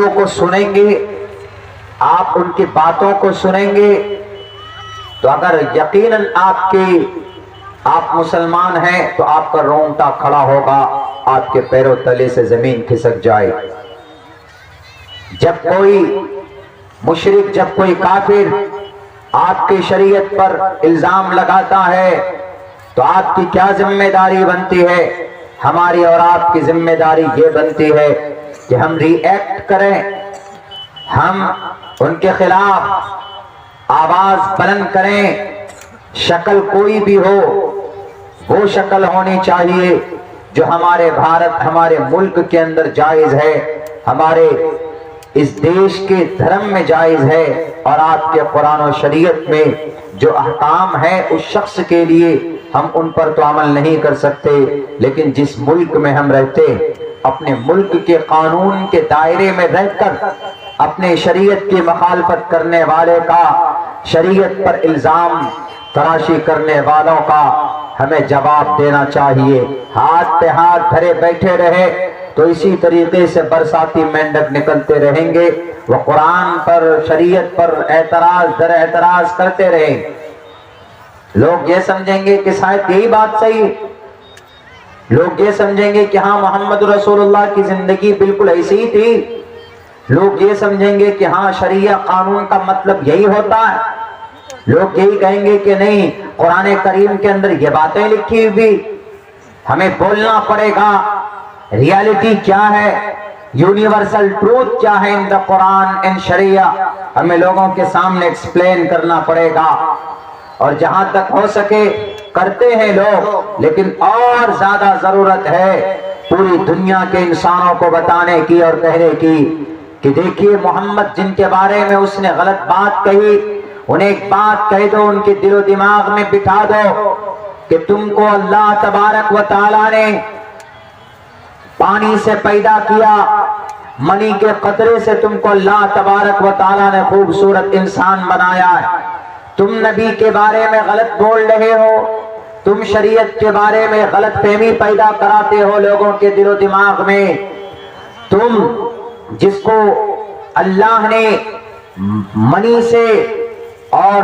گفتگو کو سنیں گے، آپ ان کی باتوں کو سنیں گے تو اگر یقیناً آپ مسلمان ہیں تو آپ کا رونگٹا کھڑا ہوگا، آپ کے پیروں تلے سے زمین کھسک جائے۔ جب کوئی مشرک، جب کوئی کافر آپ کی شریعت پر الزام لگاتا ہے تو آپ کی کیا ذمہ داری بنتی ہے؟ ہماری اور آپ کی ذمہ داری یہ بنتی ہے کہ ہم ری ایکٹ کریں، ہم ان کے خلاف آواز بلند کریں۔ شکل کوئی بھی ہو، وہ شکل ہونی چاہیے جو ہمارے بھارت، ہمارے ملک کے اندر جائز ہے، ہمارے اس دیش کے دھرم میں جائز ہے، اور آپ کے قرآن و شریعت میں جو احکام ہے اس شخص کے لیے ہم ان پر تو عمل نہیں کر سکتے، لیکن جس ملک میں ہم رہتے، اپنے ملک کے قانون کے دائرے میں رہ کر اپنے شریعت کی مخالفت کرنے والے کا، شریعت پر الزام تراشی کرنے والوں کا ہمیں جواب دینا چاہیے۔ ہاتھ پہ ہاتھ دھرے بیٹھے رہے تو اسی طریقے سے برساتی مینڈک نکلتے رہیں گے، وہ قرآن پر، شریعت پر اعتراض در اعتراض کرتے رہیں گے۔ لوگ یہ سمجھیں گے کہ شاید یہی بات صحیح ہے، لوگ یہ سمجھیں گے کہ ہاں محمد رسول اللہ کی زندگی بالکل ایسی ہی تھی، لوگ یہ سمجھیں گے کہ ہاں شریعہ قانون کا مطلب یہی ہوتا ہے، لوگ یہی کہیں گے کہ نہیں قرآن کریم کے اندر یہ باتیں لکھی ہوئی، ہمیں بولنا پڑے گا ریالٹی کیا ہے، یونیورسل ٹروتھ کیا ہے ان دا قرآن ان شریعہ، ہمیں لوگوں کے سامنے ایکسپلین کرنا پڑے گا۔ اور جہاں تک ہو سکے کرتے ہیں لوگ، لیکن اور زیادہ ضرورت ہے پوری دنیا کے انسانوں کو بتانے کی اور کہنے کی کہ دیکھیے محمد جن کے بارے میں اس نے غلط بات کہی، انہیں ایک بات کہہ دو، ان کے دل و دماغ میں بٹھا دو کہ تم کو اللہ تبارک و تعالی نے پانی سے پیدا کیا، منی کے قطرے سے تم کو اللہ تبارک و تعالی نے خوبصورت انسان بنایا ہے، تم نبی کے بارے میں غلط بول رہے ہو، تم شریعت کے بارے میں غلط فہمی پیدا کراتے ہو لوگوں کے دل و دماغ میں، تم جس کو اللہ نے منی سے اور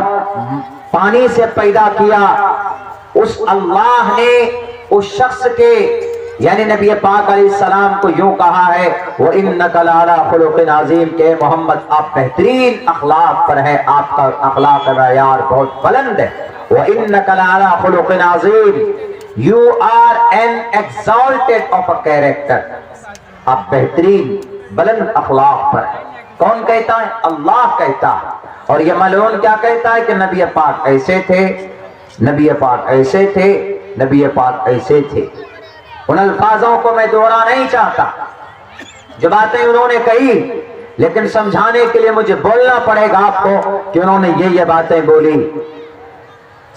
پانی سے پیدا کیا، اس اللہ نے اس شخص کے یعنی نبی پاک علیہ السلام کو یوں کہا ہے وَإِنَّكَ لَعَلَىٰ خُلُقٍ عَظِيمٍ کہ محمد آپ بہترین اخلاق پر ہیں، آپ کا اخلاق کا معیار بہت بلند ہے۔ وَإِنَّكَ لَعَلَىٰ خُلُقٍ عَظِيمٍ You are an exalted of a character، آپ بہترین بلند اخلاق پر ہیں۔ کون کہتا ہے؟ اللہ کہتا ہے۔ اور یہ ملعون کیا کہتا ہے کہ نبی پاک ایسے تھے، نبی پاک ایسے تھے، نبی پاک ایسے تھے۔ ان الفاظوں کو میں دوہرانا نہیں چاہتا جو باتیں انہوں نے کہی، لیکن سمجھانے کے لیے مجھے بولنا پڑے گا آپ کو کہ انہوں نے یہ باتیں بولی۔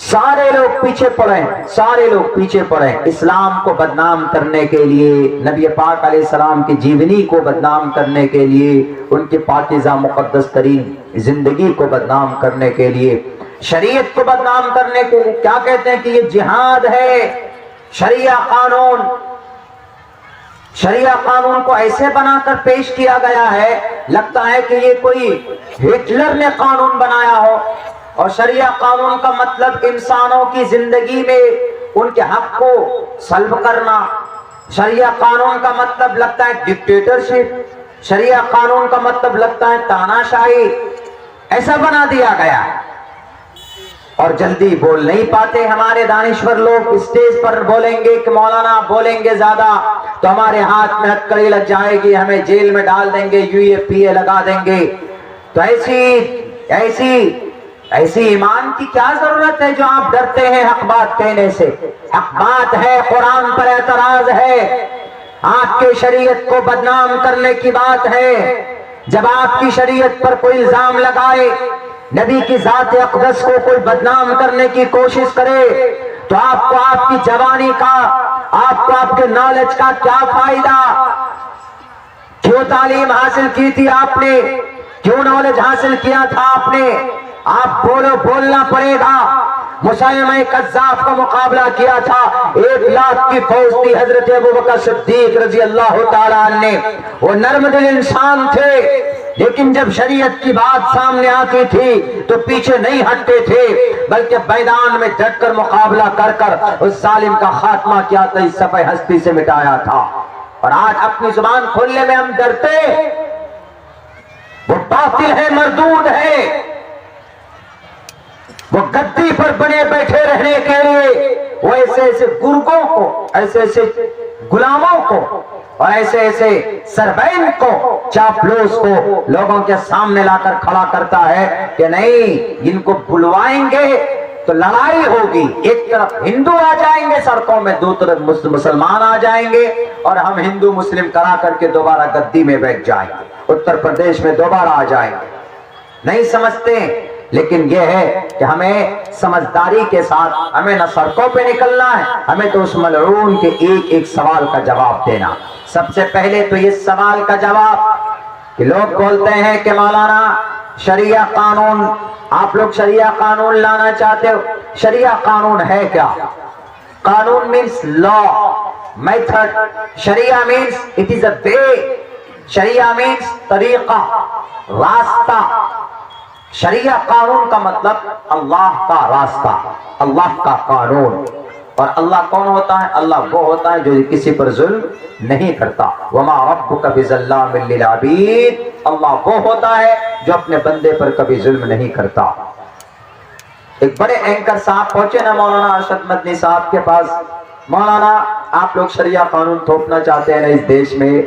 سارے لوگ پیچھے پڑے، سارے لوگ پیچھے پڑے اسلام کو بدنام کرنے کے لیے، نبی پاک علیہ السلام کی جیونی کو بدنام کرنے کے لیے، ان کی پاکیزہ مقدس ترین زندگی کو بدنام کرنے کے لیے، شریعت کو بدنام کرنے کے لیے۔ کیا کہتے ہیں کہ یہ جہاد ہے، شریعہ قانون، شریعہ قانون کو ایسے بنا کر پیش کیا گیا ہے لگتا ہے کہ یہ کوئی ہٹلر نے قانون بنایا ہو، اور شریعہ قانون کا مطلب انسانوں کی زندگی میں ان کے حق کو سلب کرنا، شریعہ قانون کا مطلب لگتا ہے ڈکٹیٹرشپ، شریعہ قانون کا مطلب لگتا ہے تاناشاہی، ایسا بنا دیا گیا ہے۔ اور جلدی بول نہیں پاتے ہمارے دانشور لوگ، اسٹیج پر بولیں گے کہ مولانا بولیں گے زیادہ تو ہمارے ہاتھ میں ہتکڑی لگ جائے گی، ہمیں جیل میں ڈال دیں گے، UAPA لگا دیں گے۔ تو ایسی ایمان کی کیا ضرورت ہے جو آپ ڈرتے ہیں حق بات کہنے سے؟ حق بات ہے، قرآن پر اعتراض ہے، آپ کے شریعت کو بدنام کرنے کی بات ہے۔ جب آپ کی شریعت پر کوئی الزام لگائے، نبی کی ذات اقدس کو کوئی بدنام کرنے کی کوشش کرے تو آپ کو آپ کی جوانی کا، آپ کو آپ کے نالج کا کیا فائدہ؟ کیوں تعلیم حاصل کی تھی آپ نے؟ کیوں نالج حاصل کیا تھا آپ نے؟ آپ بولو، بولنا پڑے گا۔ مسیلمہ کذاب کا مقابلہ کیا تھا، 1,00,000 کی فوج تھی، حضرت ابوبکر صدیق رضی اللہ تعالیٰ عنہ نے، وہ نرم دل انسان تھے، لیکن جب شریعت کی بات سامنے آتی تھی تو پیچھے نہیں ہٹتے تھے، بلکہ میدان میں ڈٹ کر مقابلہ کر کر اس ظالم کا خاتمہ کیا تھا، اس صفحہ ہستی سے مٹایا تھا۔ اور آج اپنی زبان کھولنے میں ہم ڈرتے، وہ باطل ہے، مردود ہے، وہ گدی پر بنے بیٹھے رہنے کے لیے وہ ایسے ایسے گرگوں کو، ایسے ایسے غلاموں کو اور ایسے ایسے سربین کو، چاپلوس کو لوگوں کے سامنے لا کر کھڑا کرتا ہے کہ نہیں، ان کو بلوائیں گے تو لڑائی ہوگی، ایک طرف ہندو آ جائیں گے سڑکوں میں، دو طرف مسلمان آ جائیں گے، اور ہم ہندو مسلم کرا کر کے دوبارہ گدی میں بیٹھ جائیں گے، اتر پردیش میں دوبارہ آ جائیں گے۔ نہیں سمجھتے، لیکن یہ ہے کہ ہمیں سمجھداری کے ساتھ ہمیں نہ سڑکوں پہ نکلنا ہے، ہمیں تو اس ملعون کے ایک ایک سوال کا جواب دینا۔ سب سے پہلے تو یہ سوال کا جواب کہ لوگ بولتے ہیں کہ مولانا شریعہ قانون، آپ لوگ شریعہ قانون لانا چاہتے ہو، شریعہ قانون ہے کیا؟ قانون means law, method. Shariah means it is a way. Shariah means طریقہ، راستہ۔ شریعہ قانون کا مطلب اللہ کا راستہ، اللہ کا قانون۔ اور اللہ کون ہوتا ہے؟ اللہ وہ ہوتا ہے جو کسی پر ظلم نہیں کرتا۔ وما ربک بظلام للعبید، اللہ وہ ہوتا ہے جو اپنے بندے پر کبھی ظلم نہیں کرتا۔ ایک بڑے اینکر صاحب پہنچے نا مولانا ارشد مدنی صاحب کے پاس، مولانا آپ لوگ شریعہ قانون تھوپنا چاہتے ہیں نا اس دیش میں،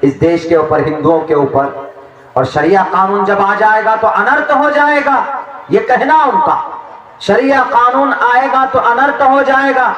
اس دیش کے اوپر، ہندوؤں کے اوپر، اور شریعہ قانون جب آ جائے گا تو انرتھ ہو جائے گا، یہ کہنا ان کا، شریعہ قانون آئے گا تو انرتھ ہو جائے گا۔